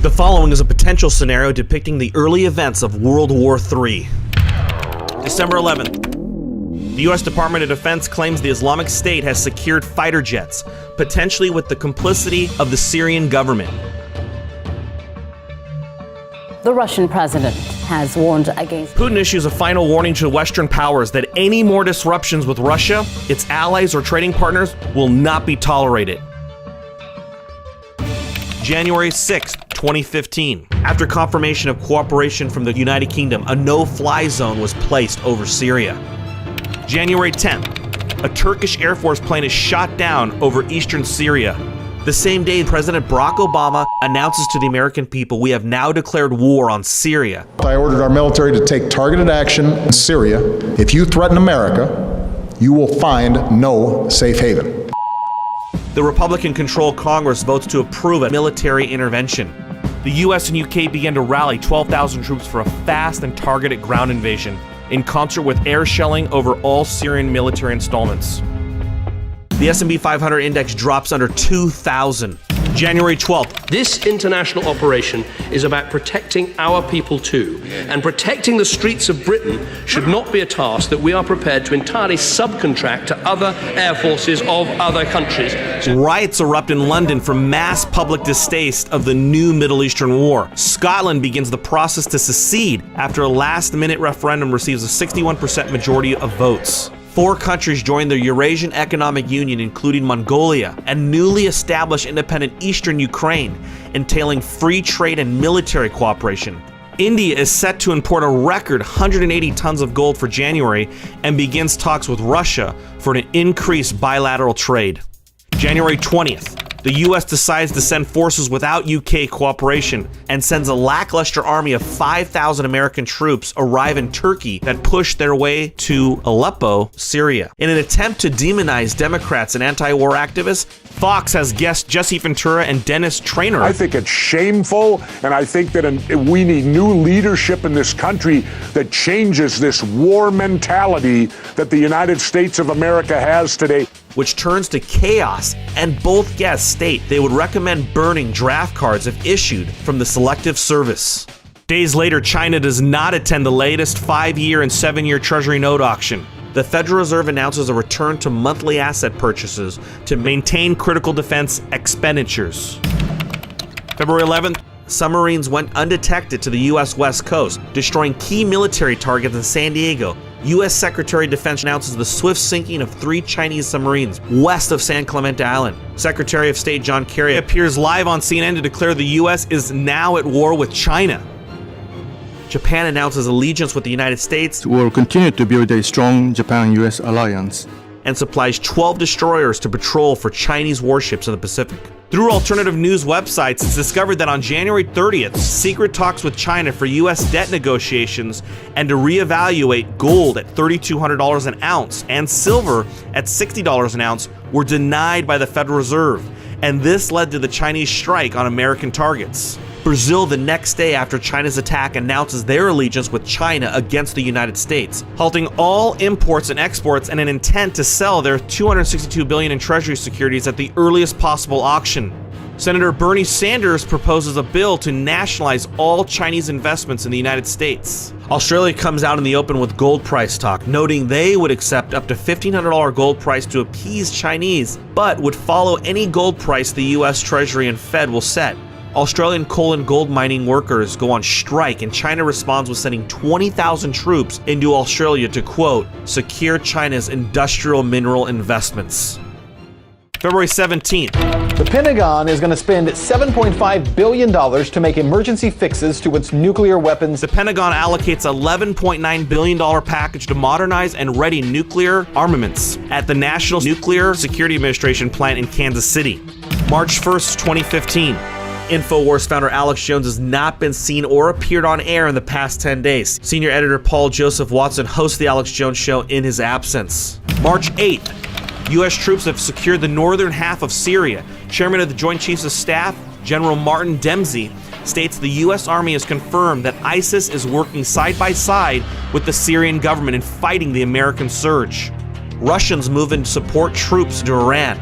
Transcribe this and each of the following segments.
The following is a potential scenario depicting the early events of World War III. December 11th. The U.S. Department of Defense claims the Islamic State has secured fighter jets, potentially with the complicity of the Syrian government. The Russian president has warned against... Putin issues a final warning to Western powers that any more disruptions with Russia, its allies, or trading partners will not be tolerated. January 6, 2015. After confirmation of cooperation from the United Kingdom, a no-fly zone was placed over Syria. January 10th. A Turkish Air Force plane is shot down over eastern Syria. The same day, President Barack Obama announces to the American people, we have now declared war on Syria. I ordered our military to take targeted action in Syria. If you threaten America, you will find no safe haven. The Republican-controlled Congress votes to approve a military intervention. The US and UK began to rally 12,000 troops for a fast and targeted ground invasion, in concert with air shelling over all Syrian military installments. The S&P 500 index drops under 2,000. January 12th. This international operation is about protecting our people too, and protecting the streets of Britain should not be a task that we are prepared to entirely subcontract to other air forces of other countries. Riots erupt in London from mass public distaste of the new Middle Eastern war. Scotland begins the process to secede after a last-minute referendum receives a 61% majority of votes. 4 countries joined the Eurasian Economic Union, including Mongolia, and newly established independent Eastern Ukraine, entailing free trade and military cooperation. India is set to import a record 180 tons of gold for January and begins talks with Russia for an increased bilateral trade. January 20th. The U.S. decides to send forces without UK cooperation and sends a lackluster army of 5,000 American troops arrive in Turkey that push their way to Aleppo, Syria. In an attempt to demonize Democrats and anti-war activists, Fox has guests Jesse Ventura and Dennis Traynor. I think it's shameful, and I think that we need new leadership in this country that changes this war mentality that the United States of America has today, which turns to chaos, and both guests state they would recommend burning draft cards if issued from the Selective Service. Days later, China does not attend the latest 5-year and 7-year Treasury note auction. The Federal Reserve announces a return to monthly asset purchases to maintain critical defense expenditures. February 11th, submarines went undetected to the U.S. West Coast, destroying key military targets in San Diego. U.S. Secretary of Defense announces the swift sinking of 3 Chinese submarines west of San Clemente Island. Secretary of State John Kerry appears live on CNN to declare the U.S. is now at war with China. Japan announces allegiance with the United States. We will continue to build a strong Japan-U.S. alliance. And supplies 12 destroyers to patrol for Chinese warships in the Pacific. Through alternative news websites, it's discovered that on January 30th, secret talks with China for U.S. debt negotiations and to reevaluate gold at $3,200 an ounce and silver at $60 an ounce were denied by the Federal Reserve. And this led to the Chinese strike on American targets. Brazil, the next day after China's attack, announces their allegiance with China against the United States, halting all imports and exports and an intent to sell their $262 billion in Treasury securities at the earliest possible auction. Senator Bernie Sanders proposes a bill to nationalize all Chinese investments in the United States. Australia comes out in the open with gold price talk, noting they would accept up to $1,500 gold price to appease Chinese, but would follow any gold price the U.S. Treasury and Fed will set. Australian coal and gold mining workers go on strike, and China responds with sending 20,000 troops into Australia to, quote, secure China's industrial mineral investments. February 17th. The Pentagon is going to spend $7.5 billion to make emergency fixes to its nuclear weapons. The Pentagon allocates $11.9 billion package to modernize and ready nuclear armaments at the National Nuclear Security Administration plant in Kansas City. March 1st, 2015. InfoWars founder Alex Jones has not been seen or appeared on air in the past 10 days. Senior editor Paul Joseph Watson hosts the Alex Jones Show in his absence. March 8th. U.S. troops have secured the northern half of Syria. Chairman of the Joint Chiefs of Staff, General Martin Dempsey, states the U.S. Army has confirmed that ISIS is working side by side with the Syrian government in fighting the American surge. Russians move in to support troops to Iran.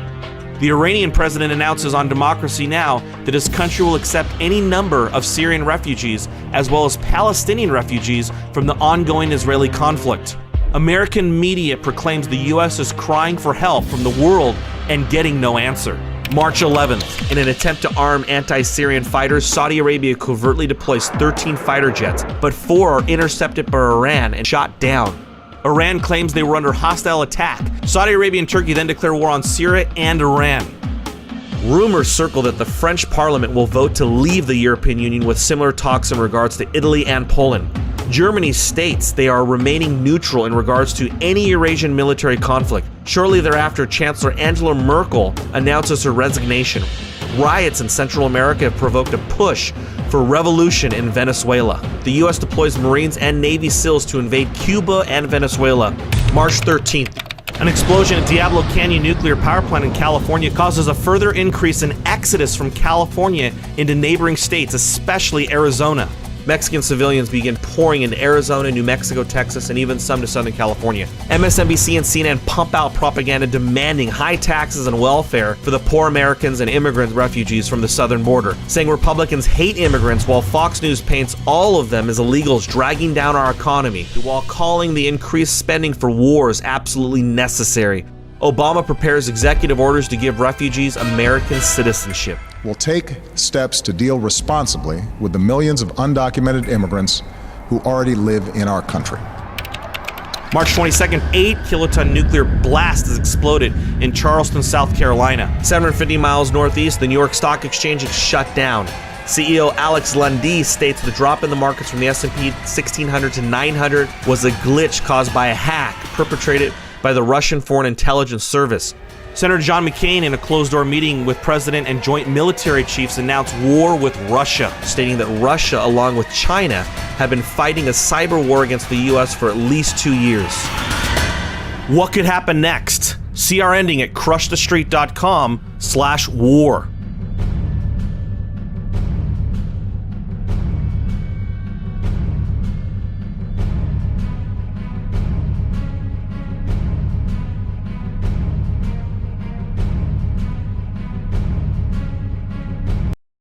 The Iranian president announces on Democracy Now! That his country will accept any number of Syrian refugees as well as Palestinian refugees from the ongoing Israeli conflict. American media proclaims the U.S. is crying for help from the world and getting no answer. March 11th, in an attempt to arm anti-Syrian fighters, Saudi Arabia covertly deploys 13 fighter jets, but 4 are intercepted by Iran and shot down. Iran claims they were under hostile attack. Saudi Arabia and Turkey then declare war on Syria and Iran. Rumors circle that the French parliament will vote to leave the European Union, with similar talks in regards to Italy and Poland. Germany states they are remaining neutral in regards to any Eurasian military conflict. Shortly thereafter, Chancellor Angela Merkel announces her resignation. Riots in Central America have provoked a push for revolution in Venezuela. The U.S. deploys Marines and Navy SEALs to invade Cuba and Venezuela. March 13th. An explosion at Diablo Canyon nuclear power plant in California causes a further increase in exodus from California into neighboring states, especially Arizona. Mexican civilians begin pouring into Arizona, New Mexico, Texas, and even some to Southern California. MSNBC and CNN pump out propaganda demanding high taxes and welfare for the poor Americans and immigrant refugees from the southern border, saying Republicans hate immigrants, while Fox News paints all of them as illegals dragging down our economy, while calling the increased spending for wars absolutely necessary. Obama prepares executive orders to give refugees American citizenship. We'll take steps to deal responsibly with the millions of undocumented immigrants who already live in our country. March 22nd, 8-kiloton nuclear blast has exploded in Charleston, South Carolina. 750 miles northeast, the New York Stock Exchange is shut down. CEO Alex Lundy states the drop in the markets from the S&P 1600 to 900 was a glitch caused by a hack perpetrated by the Russian Foreign Intelligence Service. Senator John McCain, in a closed-door meeting with President and joint military chiefs, announced war with Russia, stating that Russia, along with China, have been fighting a cyber war against the U.S. for at least 2 years. What could happen next? See our ending at crushthestreet.com/war.